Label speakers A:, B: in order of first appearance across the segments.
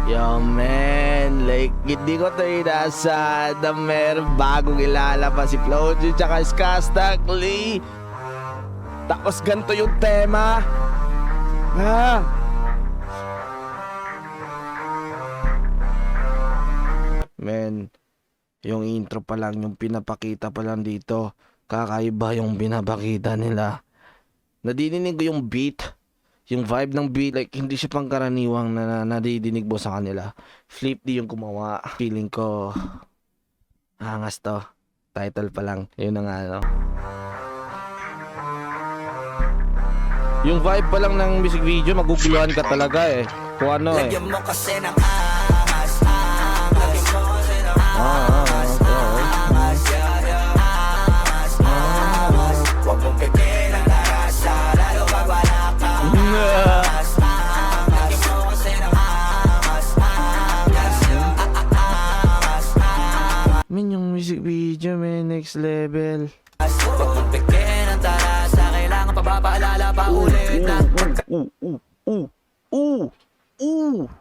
A: Yo man, like hindi ko to inaasahan na meron bagong ilalabas si Flojo tsaka Skastakli. Tapos ganito yung tema. Ha? Man, yung intro pa lang, yung pinapakita pa lang dito, kakaiba yung pinapakita nila. Nadidinig ko yung beat, yung vibe ng beat, like hindi siya pangkaraniwang na nadidinig mo sa kanila. Flip D yung gumawa. Feeling ko angas to. Title pa lang, yun na nga ano. Yung vibe pa lang ng music video, maguguluhan ka talaga eh. Kung ano eh.
B: Lagyan mo kasi ng angas, angas. Lagyan mo kasi ng angas, angas. Angas, angas. Huwag mong pipiin ang narasa, lalo pag wala kang angas, angas. Lagyan mo kasi ng angas, angas. Angas, angas.
A: Man, yung music video, man, next level.
B: Huwag mong pipiin ang tarasa, kailangan pa ba paalala pa ulit na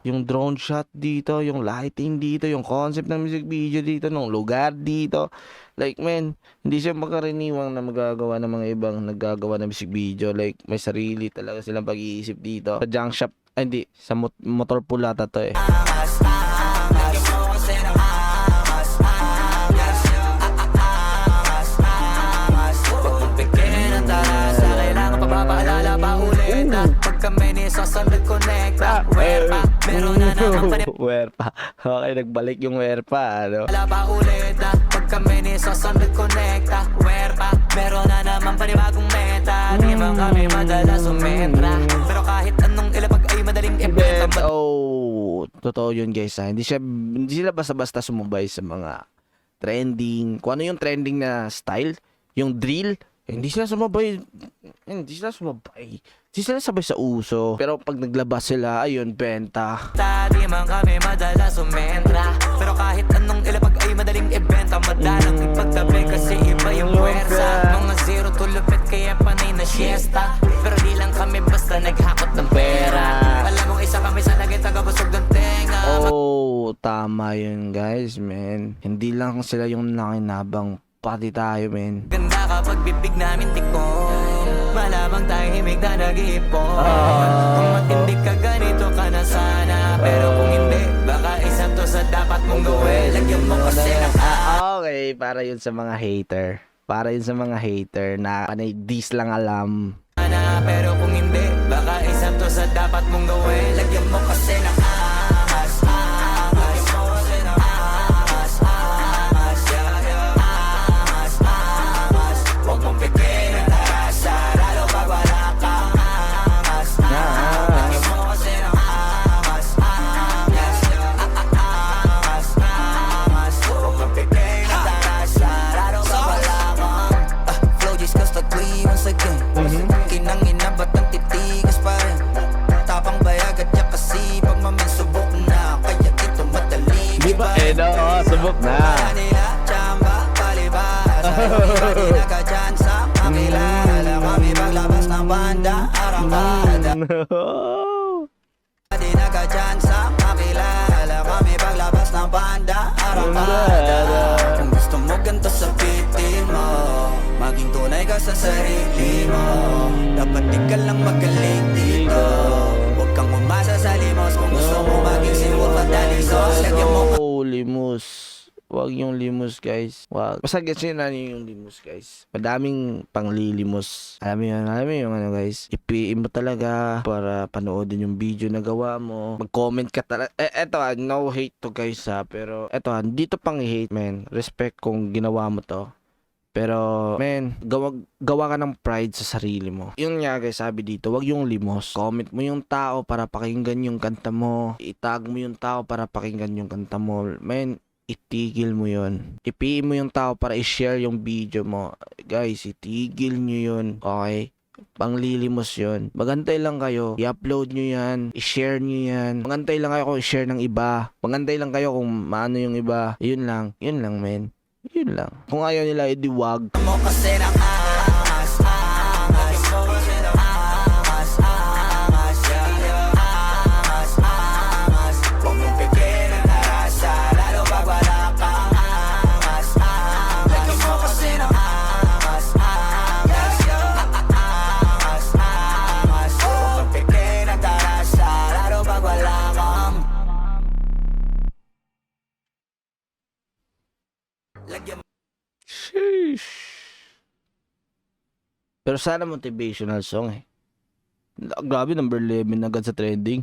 A: Yung drone shot dito, yung lighting dito, yung concept ng music video dito, ng lugar dito. Like man, hindi siya makaraniwang na magagawa ng mga ibang naggagawa ng music video. Like may sarili talaga silang pag-iisip dito. Sa junk shop, ay hindi, sa motor pulata to eh.
B: angas, angas. Lagyan mo kasi ng angas, angas. Angas, angas. Huwag mong pipiin ang tarasa, kailangan pa ba paalala pa ulit na pag kami ni Sosandal Connecta, where pa, meron na naman
A: Where pa? Okay, nagbalik yung where pa, ano?
B: paalala pa ulit na pag kami ni Sosandal Connecta, where pa, meron na naman panibagong meta. Di ba kami madalas sumentra, pero kahit anong ilapag ay madaling ibenta.
A: Totoo yun guys ha. Hindi sila basta-basta sumubay sa mga trending. Kung ano yung trending na style, yung drill, hindi sila sumabay. Hindi sila sabay sa uso. Pero pag naglabas sila, ayun, benta.
B: Di man kami madalas sumentra, pero kahit anong ilapag ay madaling ibenta. Madalang ipagtabi kasi iba yung puwersa. Mga zero to lupit kaya panay na siesta, pero di lang kami basta naghakot ng pera. Alam mong isa kami sa naging tagabusog ng tenga.
A: Oh, tama yun guys, man. Hindi lang sila yung nakinabang, pati tayo, man.
B: Ganda kapag bibig namin tikong, malamang tahimik na nag-iipon. Kung matindi ka ganito ka na sana, pero kung hindi, baka isa to sa dapat mong gawin. Lagyan mo kasi ng
A: Okay, para yun sa mga hater. Para yun sa mga hater na panay dis lang alam.
B: ana, pero kung hindi, baka isa to sa dapat mong gawin. Lagyan mo kasi ng angas, angas. Lagyan mo kasi ng angas, angas. Angas, angas. Huwag mong pipiin ang tarasa, lalo pag wala kang angas, angas. Lagyan mo kasi ng angas, angas. Angas, angas. Huwag mong pipiin ang tarasa, lalo pag wala kang Flow G's Skastakli once again. Kinangina ba't ang titigas pa rin? Tapang bayag at yak kasi pag mamin subok na, kaya ito madali.
A: Di ba? Oo, subok na.
B: Nila, tsamba, palibas. Di na ka dyan sa makilala. Kami paglabas ng banda, arangkada. Di na ka dyan sa makilala. Kami paglabas ng banda, arangkada. Kung gusto mo ganito sa pitin mo, maging tunay ka sa sarili mo. Dapat di ka lang magaling dito. Huwag kang umasa sa limos. Kung gusto mo maging si Wolf at Dalisos, lagyan mo
A: Oh, limos. Wag yung limos, guys. Wag. Basta gets nyo na yung limos, guys. Madaming panglilimos. Alam mo yung ano, guys. Ipiin mo talaga para panoodin yung video na gawa mo. Mag-comment ka talaga. Eto no hate to guys ha. Pero eto dito pang hate, man. Respect kung ginawa mo to. Pero, man, gawa ka ng pride sa sarili mo. Yun nga guys, sabi dito, wag yung limos. Comment mo yung tao para pakinggan yung kanta mo. Itag mo yung tao para pakinggan yung kanta mo. Man, itigil mo yun. Ipiin mo yung tao para i-share yung video mo. Guys, itigil nyo yun. Okay? Panglilimos yun. Magantay lang kayo. I-upload nyo yan. I-share nyo yan. Magantay lang kayo kung i-share ng iba. Magantay lang kayo kung maano yung iba. Yun lang. Yun lang, men. Yun lang. Kung ayaw nila, edi wag.
B: mo kasi ng angas, angas. Lagyan mo kasi ng angas, angas. Angas, angas. Huwag mong
A: Pero sana motivational song eh. Grabe, number 11 agad sa trending.